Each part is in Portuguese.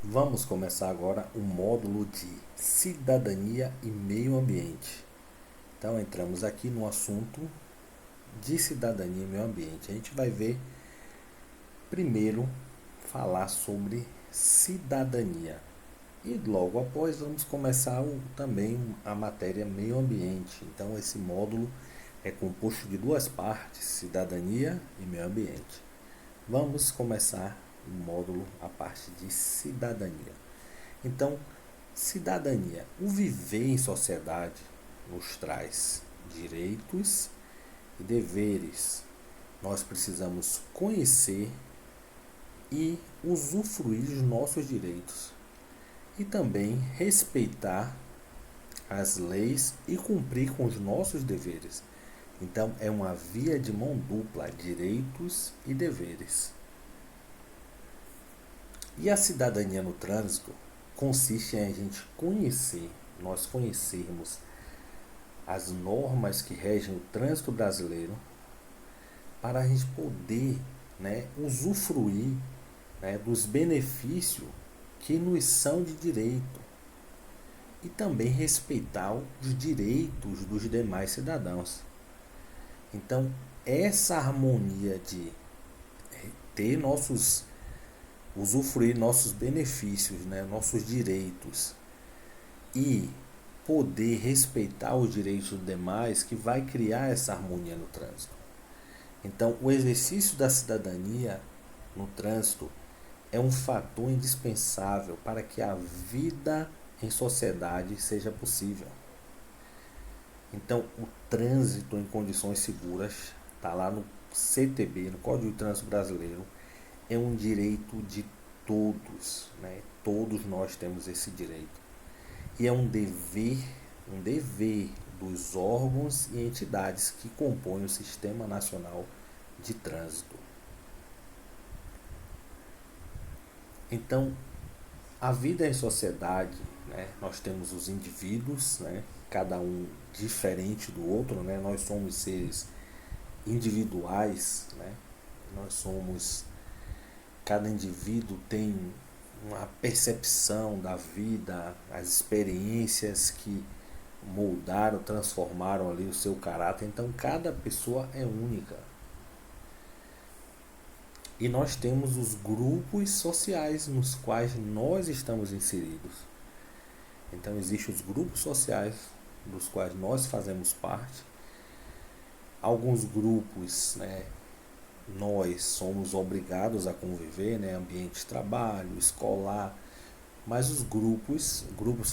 Vamos começar agora o módulo de cidadania e meio ambiente. Então entramos aqui no assunto de cidadania e meio ambiente. A gente vai ver primeiro falar sobre cidadania. E logo após vamos começar também a matéria meio ambiente. Então esse módulo é composto de duas partes, cidadania e meio ambiente. Vamos começar o módulo, a parte de cidadania. Então, cidadania, o viver em sociedade nos traz direitos e deveres. Nós precisamos conhecer e usufruir dos nossos direitos e também respeitar as leis e cumprir com os nossos deveres. Então, é uma via de mão dupla, direitos e deveres. E a cidadania no trânsito consiste em a gente conhecer, nós conhecermos as normas que regem o trânsito brasileiro para a gente poder, usufruir, dos benefícios que nos são de direito e também respeitar os direitos dos demais cidadãos. Então, essa harmonia de ter usufruir nossos benefícios, nossos direitos e poder respeitar os direitos dos demais que vai criar essa harmonia no trânsito. Então, o exercício da cidadania no trânsito é um fator indispensável para que a vida em sociedade seja possível. Então, o trânsito em condições seguras está lá no CTB, no Código de Trânsito Brasileiro, é um direito de todos, Todos nós temos esse direito. E é um dever dos órgãos e entidades que compõem o Sistema Nacional de Trânsito. Então, a vida em sociedade, nós temos os indivíduos, cada um diferente do outro, nós somos seres individuais, nós somos, cada indivíduo tem uma percepção da vida, as experiências que moldaram, transformaram ali o seu caráter. Então cada pessoa é única. E nós temos os grupos sociais nos quais nós estamos inseridos. Então existem os grupos sociais dos quais nós fazemos parte. Alguns grupos, nós somos obrigados a conviver, ambiente de trabalho, escolar, mas os grupos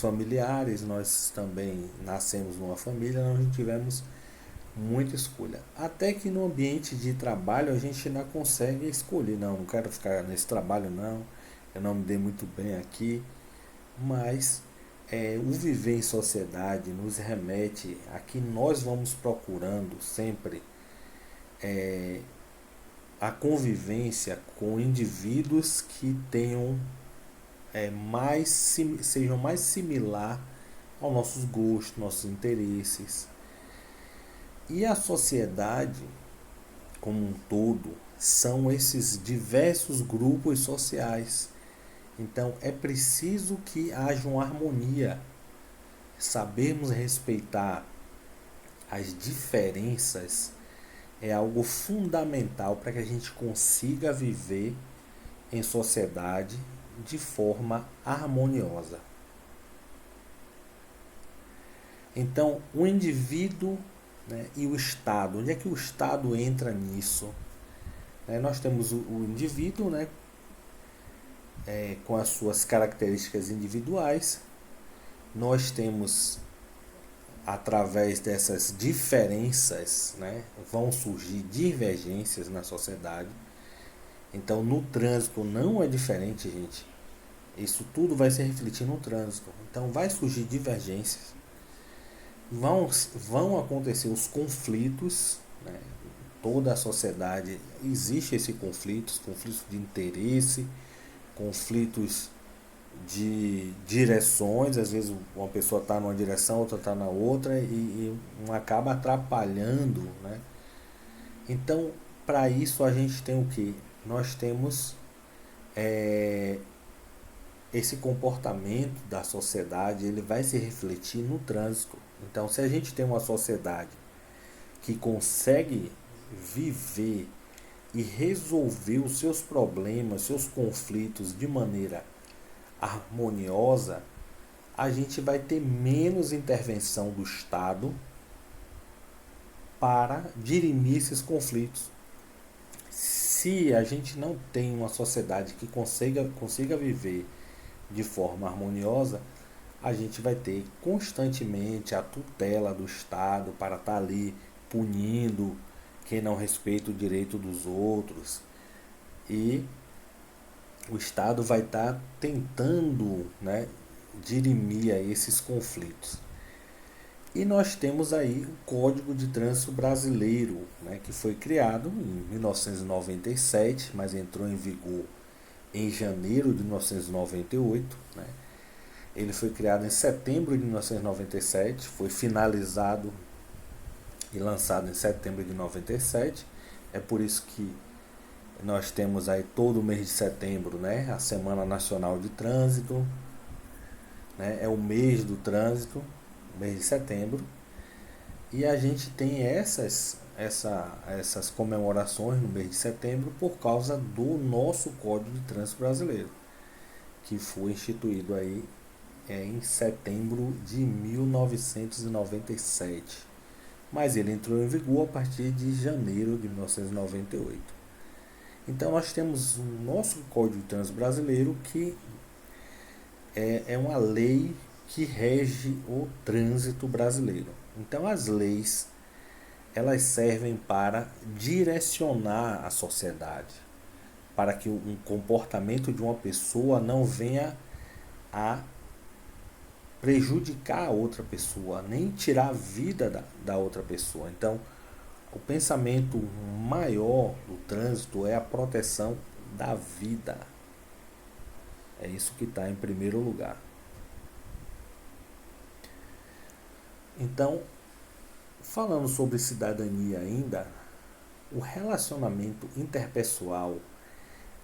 familiares, nós também nascemos numa família, nós não tivemos muita escolha. Até que no ambiente de trabalho a gente ainda consegue escolher, não quero ficar nesse trabalho não, eu não me dei muito bem aqui, mas o viver em sociedade nos remete a que nós vamos procurando sempre a convivência com indivíduos que tenham sejam mais similar aos nossos gostos, nossos interesses. E a sociedade como um todo são esses diversos grupos sociais. Então é preciso que haja uma harmonia, sabermos respeitar as diferenças é algo fundamental para que a gente consiga viver em sociedade de forma harmoniosa. Então, o indivíduo, e o Estado, onde é que o Estado entra nisso? Nós temos o indivíduo, com as suas características individuais, nós temos, através dessas diferenças, vão surgir divergências na sociedade. Então, no trânsito não é diferente, gente. Isso tudo vai se refletir no trânsito. Então, vai surgir divergências, vão acontecer os conflitos, toda a sociedade existe esse conflitos de interesse, conflitos de direções, às vezes uma pessoa está numa direção, outra está na outra e um acaba atrapalhando, Então, para isso a gente tem o que? Nós temos esse comportamento da sociedade ele vai se refletir no trânsito. Então, se a gente tem uma sociedade que consegue viver e resolver os seus problemas, seus conflitos de maneira harmoniosa, a gente vai ter menos intervenção do Estado para dirimir esses conflitos. Se a gente não tem uma sociedade que consiga viver de forma harmoniosa, a gente vai ter constantemente a tutela do Estado para estar ali punindo quem não respeita o direito dos outros. E o Estado vai estar tentando, né, dirimir aí esses conflitos. E nós temos aí o Código de Trânsito Brasileiro, né, que foi criado em 1997, mas entrou em vigor em janeiro de 1998. Né? Ele foi criado em setembro de 1997, foi finalizado e lançado em setembro de 97. É por isso que nós temos aí todo o mês de setembro, né, a Semana Nacional de Trânsito, né, é o mês do trânsito, mês de setembro, e a gente tem essas comemorações no mês de setembro por causa do nosso Código de Trânsito Brasileiro, que foi instituído aí em setembro de 1997, mas ele entrou em vigor a partir de janeiro de 1998. Então nós temos o nosso Código de Trânsito Brasileiro, que é uma lei que rege o trânsito brasileiro. Então as leis elas servem para direcionar a sociedade, para que um comportamento de uma pessoa não venha a prejudicar a outra pessoa, nem tirar a vida da outra pessoa. Então, o pensamento maior do trânsito é a proteção da vida. É isso que está em primeiro lugar. Então, falando sobre cidadania ainda, o relacionamento interpessoal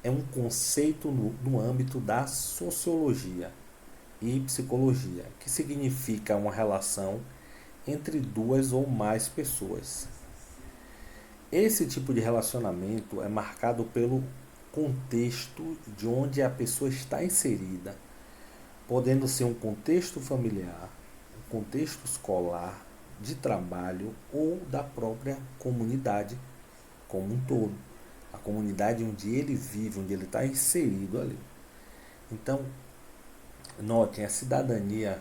é um conceito no âmbito da sociologia e psicologia, que significa uma relação entre duas ou mais pessoas. Esse tipo de relacionamento é marcado pelo contexto de onde a pessoa está inserida, podendo ser um contexto familiar, um contexto escolar, de trabalho ou da própria comunidade como um todo. A comunidade onde ele vive, onde ele está inserido ali. Então, notem, a cidadania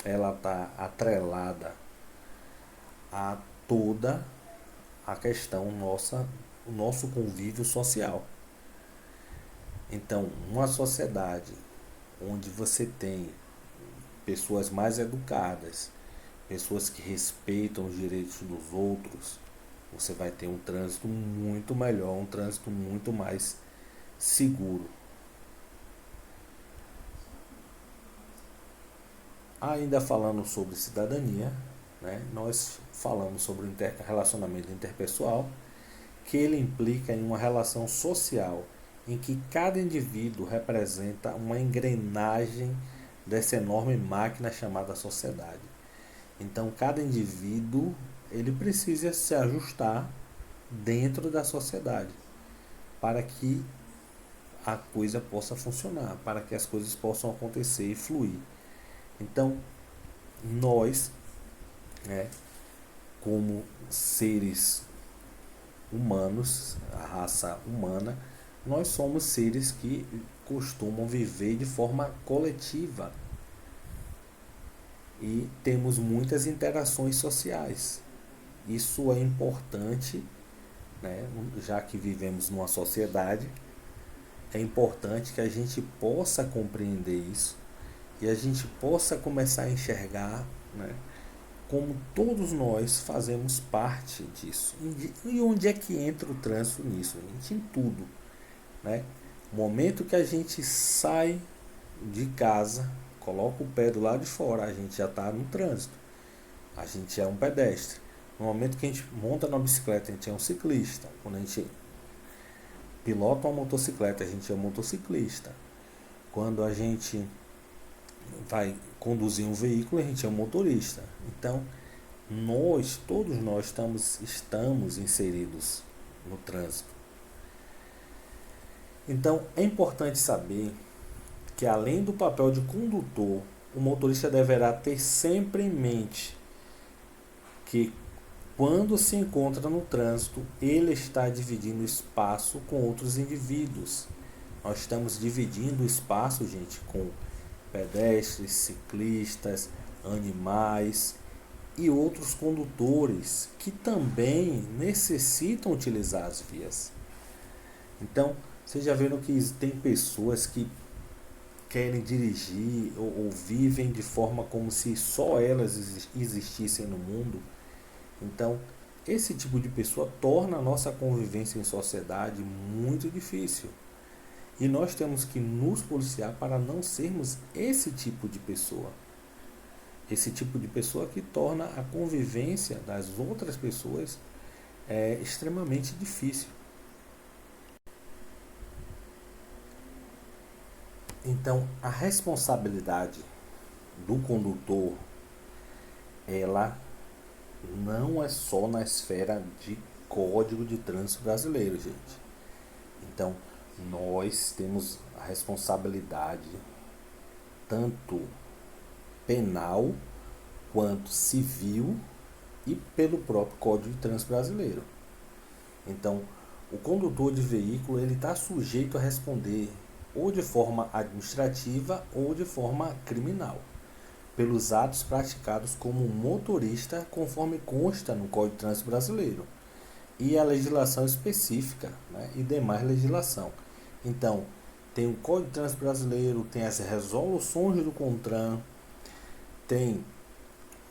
ela está atrelada a toda a questão nossa, o nosso convívio social. Então, uma sociedade onde você tem pessoas mais educadas, pessoas que respeitam os direitos dos outros, você vai ter um trânsito muito melhor, um trânsito muito mais seguro. Ainda falando sobre cidadania, né, nós falamos sobre o relacionamento interpessoal, que ele implica em uma relação social em que cada indivíduo representa uma engrenagem dessa enorme máquina chamada sociedade. Então, cada indivíduo ele precisa se ajustar dentro da sociedade para que a coisa possa funcionar, para que as coisas possam acontecer e fluir. Então, nós, né, como seres humanos, a raça humana, nós somos seres que costumam viver de forma coletiva e temos muitas interações sociais. Isso é importante, né? Já que vivemos numa sociedade, é importante que a gente possa compreender isso e a gente possa começar a enxergar, né, como todos nós fazemos parte disso. E onde é que entra o trânsito nisso? Em tudo. Né? No momento que a gente sai de casa, coloca o pé do lado de fora, a gente já está no trânsito. A gente é um pedestre. No momento que a gente monta na bicicleta, a gente é um ciclista. Quando a gente pilota uma motocicleta, a gente é um motociclista. Quando a gente vai conduzir um veículo, a gente é um motorista. Então, todos nós estamos inseridos no trânsito. Então, é importante saber que, além do papel de condutor, o motorista deverá ter sempre em mente que, quando se encontra no trânsito, ele está dividindo espaço com outros indivíduos. Nós estamos dividindo o espaço, gente, com pedestres, ciclistas, animais e outros condutores que também necessitam utilizar as vias. Então, vocês já viram que tem pessoas que querem dirigir ou vivem de forma como se só elas existissem no mundo. Então, esse tipo de pessoa torna a nossa convivência em sociedade muito difícil. E nós temos que nos policiar para não sermos esse tipo de pessoa. Esse tipo de pessoa que torna a convivência das outras pessoas extremamente difícil. Então, a responsabilidade do condutor, ela não é só na esfera de Código de Trânsito Brasileiro, gente. Então, nós temos a responsabilidade tanto penal quanto civil e pelo próprio Código de Trânsito Brasileiro. Então, o condutor de veículo ele está sujeito a responder ou de forma administrativa ou de forma criminal pelos atos praticados como motorista, conforme consta no Código de Trânsito Brasileiro e a legislação específica, né, e demais legislação. Então, tem o Código de Trânsito Brasileiro, tem as resoluções do CONTRAN, tem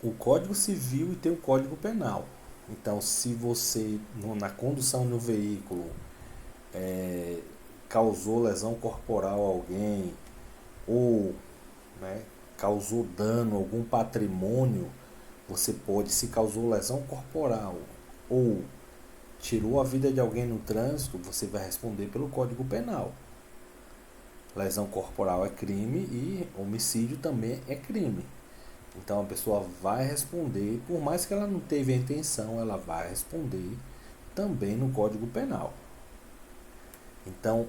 o Código Civil e tem o Código Penal. Então, se você, na condução do veículo, causou lesão corporal a alguém, ou causou dano a algum patrimônio, você pode, se causou lesão corporal, ou tirou a vida de alguém no trânsito, você vai responder pelo Código Penal. Lesão corporal é crime e homicídio também é crime. Então a pessoa vai responder, por mais que ela não teve a intenção, ela vai responder também no Código Penal. Então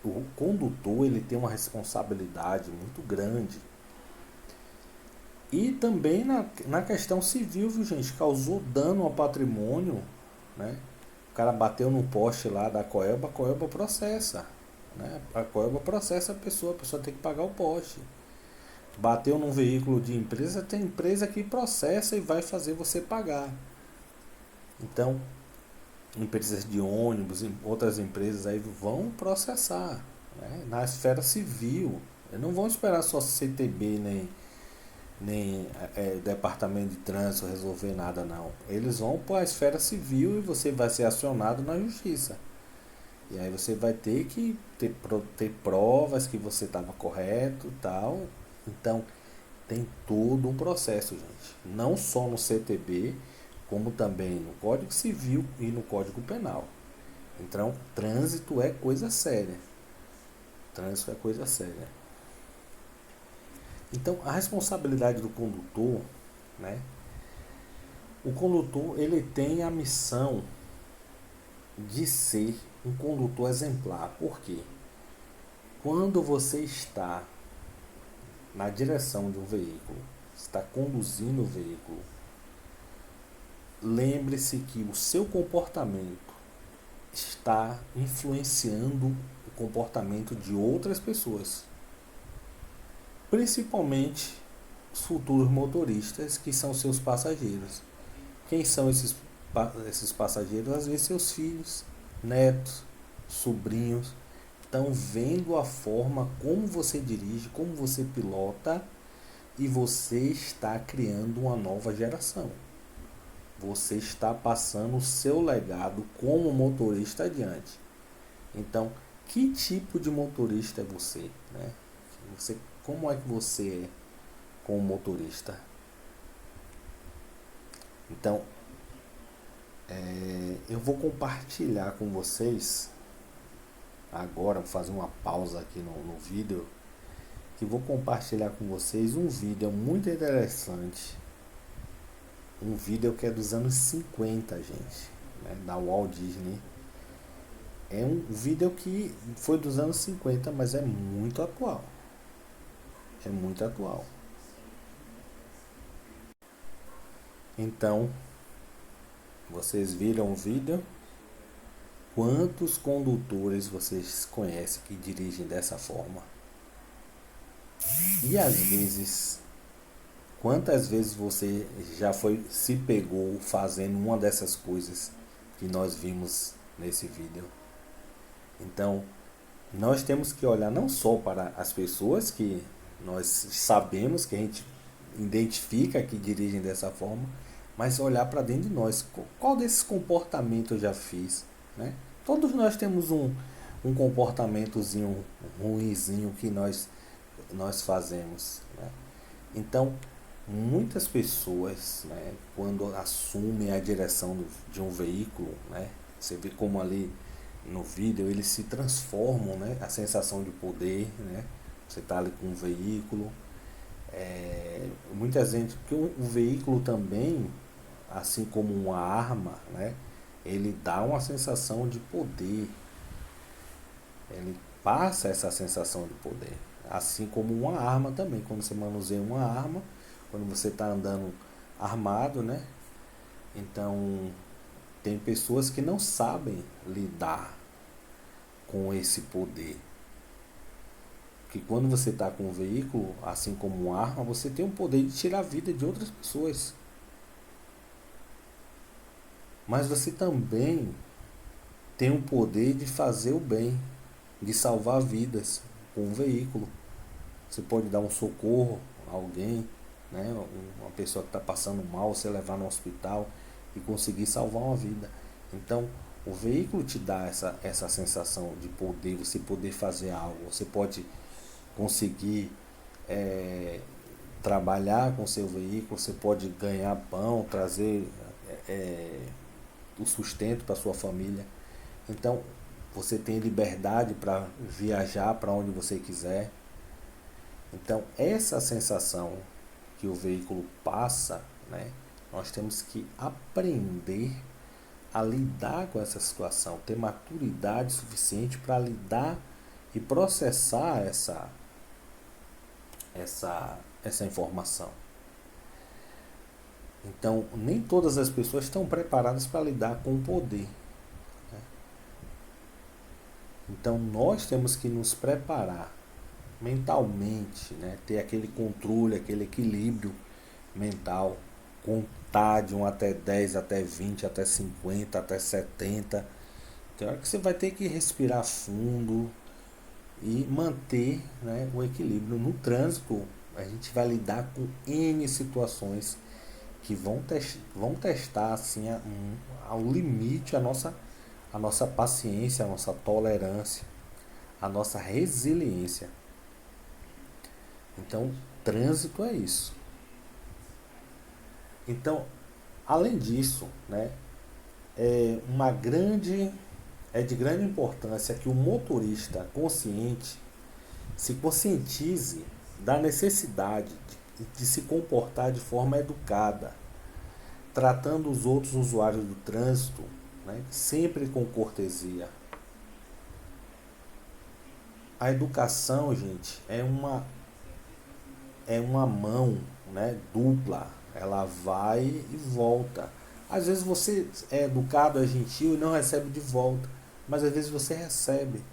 o condutor ele tem uma responsabilidade muito grande. E também na questão civil, viu, gente? Causou dano ao patrimônio, né? O cara bateu no poste lá da Coelba, a Coelba processa, né? A Coelba processa a pessoa tem que pagar o poste. Bateu num veículo de empresa, tem empresa que processa e vai fazer você pagar. Então, empresas de ônibus, outras empresas aí vão processar, né? Na esfera civil. Eles não vão esperar só CTB nem departamento de trânsito resolver nada, não. Eles vão para a esfera civil e você vai ser acionado na justiça. E aí você vai ter que ter provas que você estava correto e tal. Então, tem todo um processo, gente. Não só no CTB, como também no Código Civil e no Código Penal. Então, trânsito é coisa séria. Trânsito é coisa séria. Então, a responsabilidade do condutor, né? O condutor, ele tem a missão de ser um condutor exemplar. Por quê? Quando você está na direção de um veículo, está conduzindo o veículo, lembre-se que o seu comportamento está influenciando o comportamento de outras pessoas, principalmente os futuros motoristas que são seus passageiros. Quem são esses passageiros? Às vezes seus filhos, netos, sobrinhos, estão vendo a forma como você dirige, como você pilota, e você está criando uma nova geração. Você está passando o seu legado como motorista adiante. Então, que tipo de motorista é você, né? Como é que você é como motorista? Então, eu vou compartilhar com vocês agora, vou fazer uma pausa aqui no vídeo que vou compartilhar com vocês um vídeo muito interessante. Um vídeo que é dos anos 50, gente, né, da Walt Disney. É um vídeo que foi dos anos 50, mas é muito atual. É muito atual. Então, vocês viram o vídeo? Quantos condutores vocês conhecem que dirigem dessa forma? E às vezes, quantas vezes você já se pegou fazendo uma dessas coisas que nós vimos nesse vídeo? Então, nós temos que olhar não só para as pessoas que nós sabemos, que a gente identifica que dirigem dessa forma, mas olhar para dentro de nós. Qual desses comportamentos eu já fiz? Né? Todos nós temos um comportamentozinho ruinzinho que nós fazemos. Né? Então, muitas pessoas, né, quando assumem a direção de um veículo, né, você vê como ali no vídeo eles se transformam, né, a sensação de poder, né, você está ali com um veículo, muita gente, porque o veículo também, assim como uma arma, né, ele dá uma sensação de poder, ele passa essa sensação de poder, assim como uma arma também, quando você manuseia uma arma, quando você está andando armado, né, então tem pessoas que não sabem lidar com esse poder. Que quando você está com um veículo, assim como uma arma, você tem o poder de tirar a vida de outras pessoas. Mas você também tem o poder de fazer o bem, de salvar vidas com um veículo. Você pode dar um socorro a alguém, né? Uma pessoa que está passando mal, você levar no hospital e conseguir salvar uma vida. Então, o veículo te dá essa sensação de poder, você poder fazer algo. Você pode conseguir é, trabalhar com seu veículo, você pode ganhar pão, trazer é, o sustento para sua família. Então, você tem liberdade para viajar para onde você quiser. Então, essa sensação que o veículo passa, né, nós temos que aprender a lidar com essa situação, ter maturidade suficiente para lidar e processar essa informação. Então, nem todas as pessoas estão preparadas para lidar com o poder. Né? Então, nós temos que nos preparar mentalmente, né? Ter aquele controle, aquele equilíbrio mental, contar de 1 até 10, até 20, até 50, até 70. Tem hora que você vai ter que respirar fundo e manter, né, o equilíbrio. No trânsito, a gente vai lidar com N situações que vão testar assim, ao limite a nossa paciência, a nossa tolerância, a nossa resiliência. Então, trânsito é isso. Então, além disso, né, é de grande importância que o motorista consciente se conscientize da necessidade de se comportar de forma educada, tratando os outros usuários do trânsito, né, sempre com cortesia. A educação, gente, é uma mão, né, dupla. Ela vai e volta. Às vezes você é educado, é gentil e não recebe de volta, mas às vezes você recebe.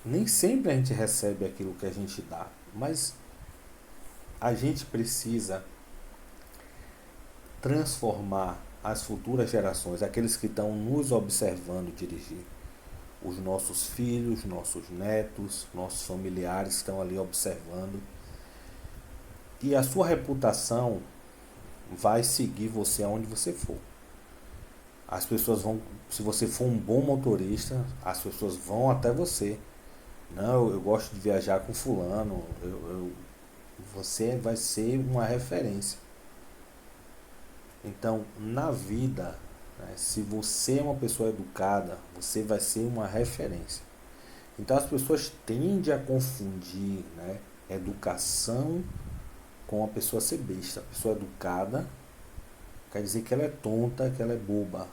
Nem sempre a gente recebe aquilo que a gente dá, mas a gente precisa transformar as futuras gerações, aqueles que estão nos observando dirigir, os nossos filhos, nossos netos, nossos familiares estão ali observando, e a sua reputação vai seguir você aonde você for. As pessoas vão, se você for um bom motorista, as pessoas vão até você. Não, eu gosto de viajar com fulano, você vai ser uma referência. Então, na vida, né, se você é uma pessoa educada, você vai ser uma referência. Então as pessoas tendem a confundir, né, educação com a pessoa ser besta. A pessoa educada quer dizer que ela é tonta, que ela é boba.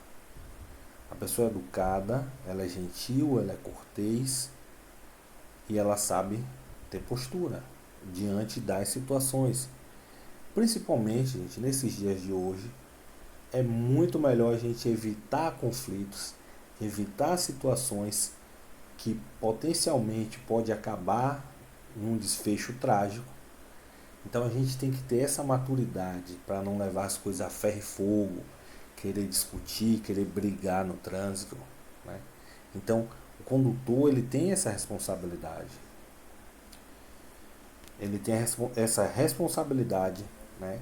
A pessoa educada, ela é gentil, ela é cortês e ela sabe ter postura diante das situações. Principalmente, gente, nesses dias de hoje, é muito melhor a gente evitar conflitos, evitar situações que potencialmente pode acabar num desfecho trágico. Então a gente tem que ter essa maturidade para não levar as coisas a ferro e fogo, querer discutir, querer brigar no trânsito, né? Então o condutor ele tem essa responsabilidade, ele tem essa responsabilidade, né,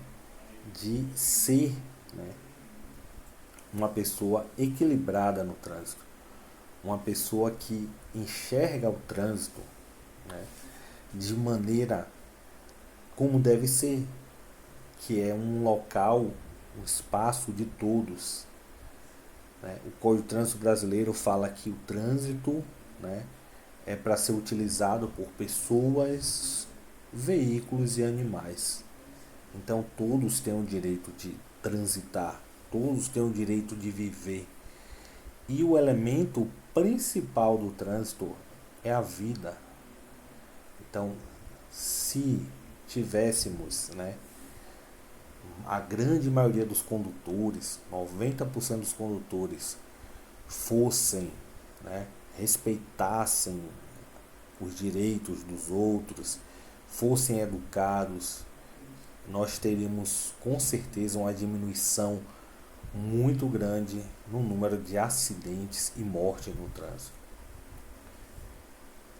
de ser, né, uma pessoa equilibrada no trânsito, uma pessoa que enxerga o trânsito, né, de maneira como deve ser, que é um local, um espaço de todos, né? O Código de Trânsito Brasileiro fala que o trânsito, né, é para ser utilizado por pessoas, veículos e animais. Então todos têm o direito de transitar, todos têm o direito de viver. E o elemento principal do trânsito é a vida. Então, se tivéssemos, né, a grande maioria dos condutores, 90% dos condutores, fossem, né, respeitassem os direitos dos outros, fossem educados, nós teríamos com certeza uma diminuição muito grande no número de acidentes e mortes no trânsito.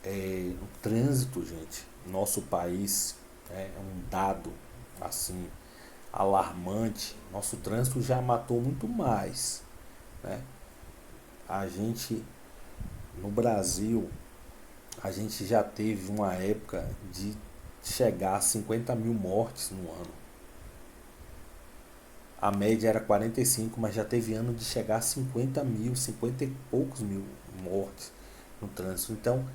O trânsito, gente, nosso país é um dado assim alarmante. Nosso trânsito já matou muito mais, né? A gente no Brasil, a gente já teve uma época de chegar a 50 mil mortes no ano. A média era 45, mas já teve ano de chegar a 50 mil, 50 e poucos mil mortes no trânsito. Então,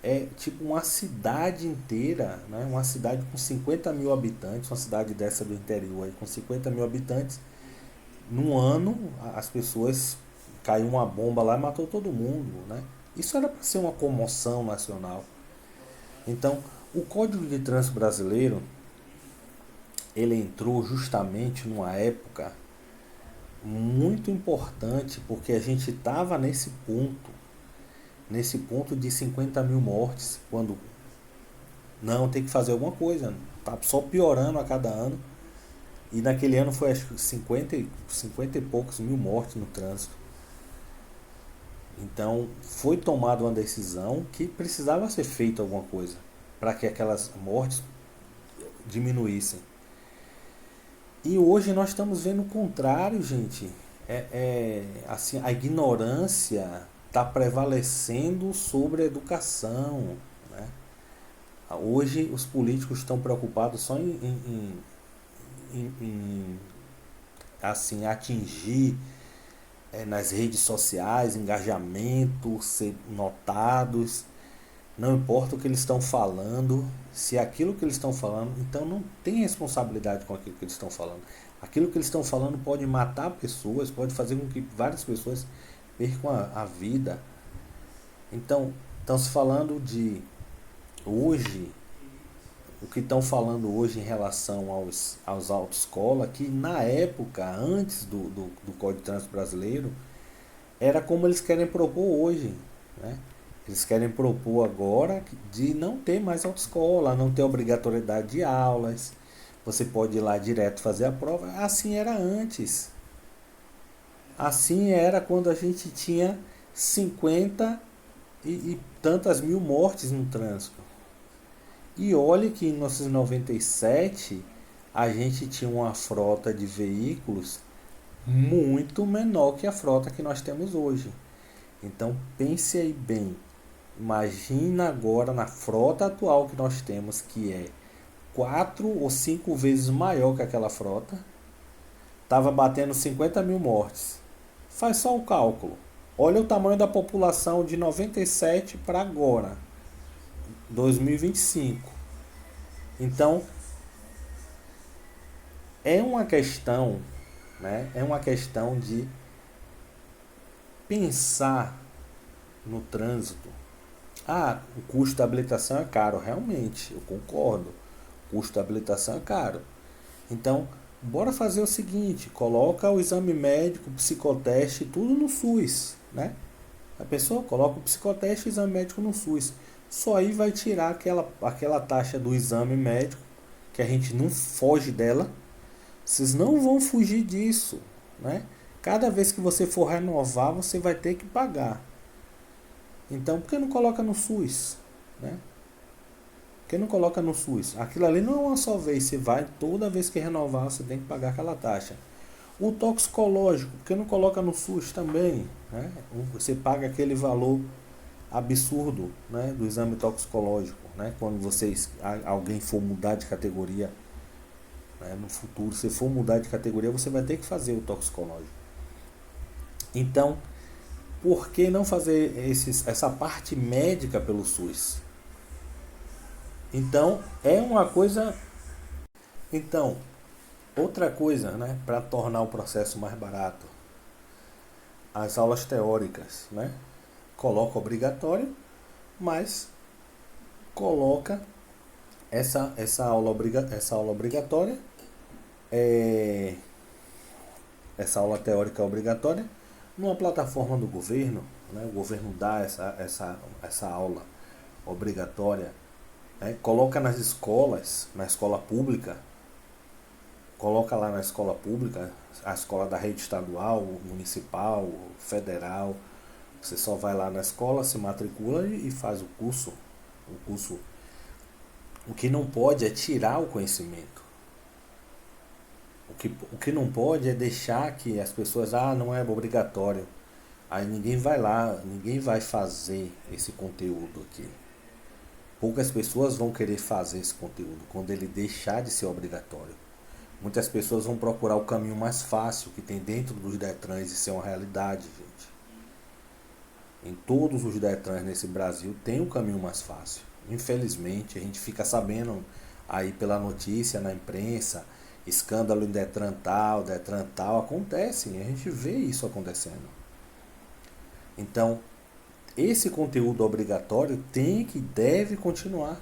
é tipo uma cidade inteira, né? Uma cidade com 50 mil habitantes, uma cidade dessa do interior aí, com 50 mil habitantes. Num ano, as pessoas, caiu uma bomba lá e matou todo mundo, né? Isso era para ser uma comoção nacional. Então, o Código de Trânsito Brasileiro, ele entrou justamente numa época muito importante, porque a gente estava nesse ponto de 50 mil mortes, quando não tem que fazer alguma coisa, tá só piorando a cada ano. E naquele ano foi acho que 50 e poucos mil mortes no trânsito. Então foi tomada uma decisão que precisava ser feita alguma coisa para que aquelas mortes diminuíssem. E hoje nós estamos vendo o contrário, gente. Assim, a ignorância está prevalecendo sobre a educação, né? Hoje os políticos estão preocupados só em assim, atingir nas redes sociais, engajamento, ser notados. Não importa o que eles estão falando, se é aquilo que eles estão falando, então não tem responsabilidade com aquilo que eles estão falando. Aquilo que eles estão falando pode matar pessoas, pode fazer com que várias pessoas percam a vida. Então, estão se falando de hoje, o que estão falando hoje em relação aos autoescola, que na época, antes do Código de Trânsito Brasileiro, era como eles querem propor hoje, né? Eles querem propor agora de não ter mais autoescola, não ter obrigatoriedade de aulas. Você pode ir lá direto fazer a prova. Assim era antes. Assim era quando a gente tinha 50 e tantas mil mortes no trânsito. E olhe que em 1997 a gente tinha uma frota de veículos muito menor que a frota que nós temos hoje. Então pense aí bem. Imagina agora na frota atual que nós temos, que é 4 ou 5 vezes maior que aquela frota. Estava batendo 50 mil mortes. Faz só o cálculo. Olha o tamanho da população de 97 para agora, 2025. Então, é uma questão, né? É uma questão de pensar no trânsito. Ah, o custo da habilitação é caro, realmente, eu concordo. O custo da habilitação é caro. Então, bora fazer o seguinte, coloca o exame médico, o psicoteste, tudo no SUS, né? A pessoa coloca o psicoteste e o exame médico no SUS. Só aí vai tirar aquela taxa do exame médico, que a gente não foge dela. Vocês não vão fugir disso, né? Cada vez que você for renovar, você vai ter que pagar. Então, por que não coloca no SUS, né? Por que não coloca no SUS? Aquilo ali não é uma só vez, você vai, toda vez que renovar, você tem que pagar aquela taxa. O toxicológico, por que não coloca no SUS também, né? Você paga aquele valor absurdo, né, do exame toxicológico, né? Quando alguém for mudar de categoria, né, no futuro, se for mudar de categoria, você vai ter que fazer o toxicológico. Então, por que não fazer essa parte médica pelo SUS? Então, é uma coisa. Então, outra coisa, né, para tornar o processo mais barato, as aulas teóricas, né? Coloca obrigatório, mas coloca essa aula obrigatória, é, essa aula teórica obrigatória, numa plataforma do governo, né? O governo dá essa aula obrigatória, né? Coloca nas escolas, na escola pública, coloca lá na escola pública, a escola da rede estadual, municipal, federal. Você só vai lá na escola, se matricula e faz o curso. O curso. O que não pode é tirar o conhecimento. O que não pode é deixar que as pessoas, não é obrigatório. Aí ninguém vai lá, ninguém vai fazer esse conteúdo aqui. Poucas pessoas vão querer fazer esse conteúdo quando ele deixar de ser obrigatório. Muitas pessoas vão procurar o caminho mais fácil que tem dentro dos Detrans, isso é uma realidade, gente. Em todos os Detrans nesse Brasil tem um caminho mais fácil. Infelizmente, a gente fica sabendo aí pela notícia, na imprensa, escândalo em Detran tal, acontece, a gente vê isso acontecendo. Então, esse conteúdo obrigatório deve continuar,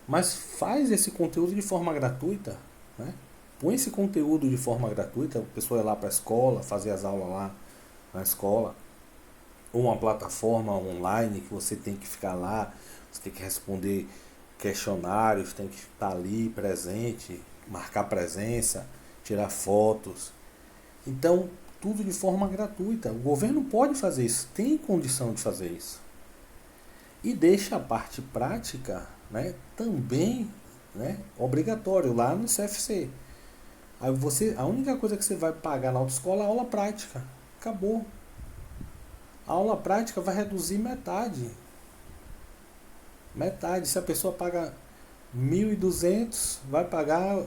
mas faz esse conteúdo de forma gratuita, né? Põe esse conteúdo de forma gratuita, a pessoa ir lá para a escola, fazer as aulas lá na escola, ou uma plataforma online que você tem que ficar lá, você tem que responder questionários, tem que estar ali presente, marcar presença, tirar fotos. Então, tudo de forma gratuita. O governo pode fazer isso, tem condição de fazer isso. E deixa a parte prática, né, também, né, obrigatório lá no CFC. Aí a única coisa que você vai pagar na autoescola é a aula prática. Acabou. A aula prática vai reduzir metade. Metade. Se a pessoa paga 1.200, vai pagar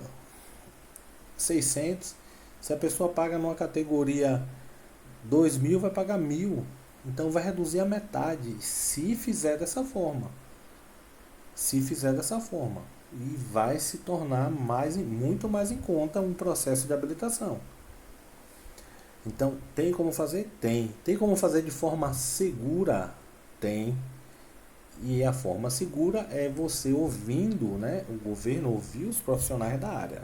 600. Se a pessoa paga numa categoria 2.000, vai pagar 1.000. Então vai reduzir a metade, se fizer dessa forma. Se fizer dessa forma. E vai se tornar muito mais em conta um processo de habilitação. Então, tem como fazer? Tem. Tem como fazer de forma segura? Tem. E a forma segura é você ouvindo, né, o governo ouvir os profissionais da área.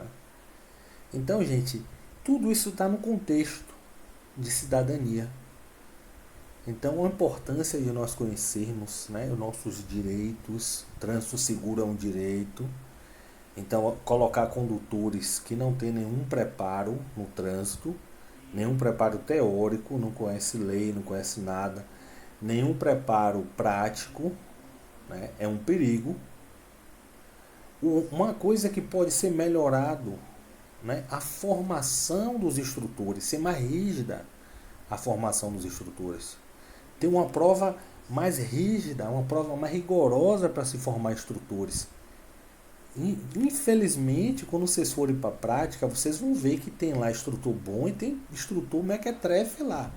Então, gente, tudo isso está no contexto de cidadania. Então, a importância de nós conhecermos, né, os nossos direitos. Trânsito seguro é um direito. Então, colocar condutores que não têm nenhum preparo no trânsito, nenhum preparo teórico, não conhece lei, não conhece nada, nenhum preparo prático, né, é um perigo. Uma coisa que pode ser melhorado, né, a formação dos instrutores, ser mais rígida a formação dos instrutores. Ter uma prova mais rígida, uma prova mais rigorosa para se formar instrutores. Infelizmente, quando vocês forem para a prática, vocês vão ver que tem lá instrutor bom e tem instrutor mequetrefe lá.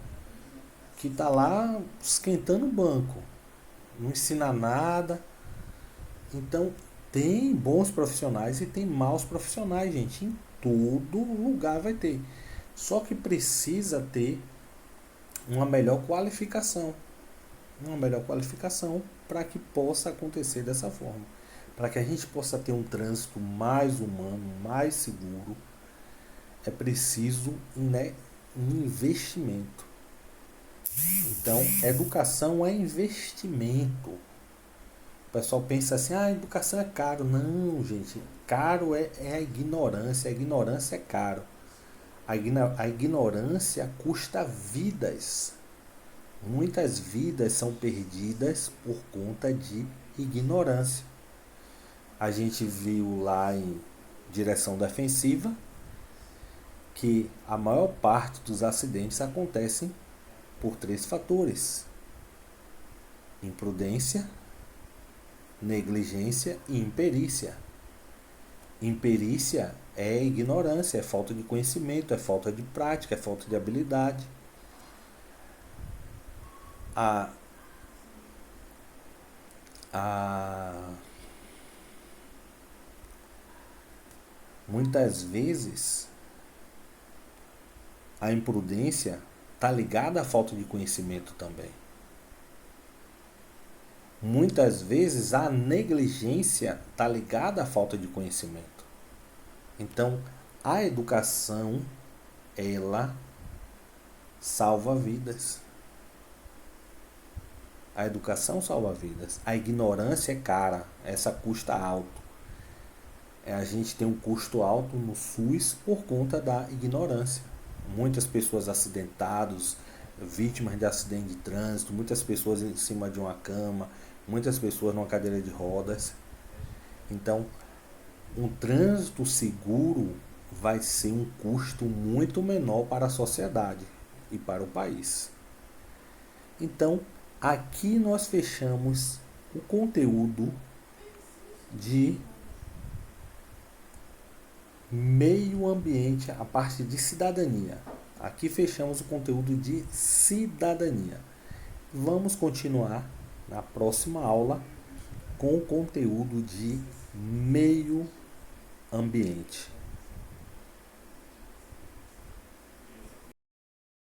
que está lá esquentando o banco, não ensina nada. Então, tem bons profissionais e tem maus profissionais, gente. Em todo lugar vai ter. Só que precisa ter uma melhor qualificação. Uma melhor qualificação para que possa acontecer dessa forma. Para que a gente possa ter um trânsito mais humano, mais seguro, é preciso, né, um investimento. Então, educação é investimento. O pessoal pensa assim, ah, a educação é caro. Não, gente, caro é a ignorância é caro. A ignorância custa vidas. Muitas vidas são perdidas por conta de ignorância. A gente viu lá em Direção Defensiva que a maior parte dos acidentes acontecem por 3 fatores: imprudência, negligência e imperícia. Imperícia é ignorância, é falta de conhecimento, é falta de prática, é falta de habilidade. A, a, muitas vezes a imprudência está ligada à falta de conhecimento também. Muitas vezes a negligência está ligada à falta de conhecimento. Então, a educação, ela salva vidas. A educação salva vidas. A ignorância é cara, essa custa alto. A gente tem um custo alto no SUS por conta da ignorância. Muitas pessoas acidentadas, vítimas de acidente de trânsito, muitas pessoas em cima de uma cama, muitas pessoas numa cadeira de rodas. Então, um trânsito seguro vai ser um custo muito menor para a sociedade e para o país. Então, aqui nós fechamos o conteúdo de meio ambiente, a parte de cidadania. Aqui fechamos o conteúdo de cidadania. Vamos continuar na próxima aula com o conteúdo de meio ambiente.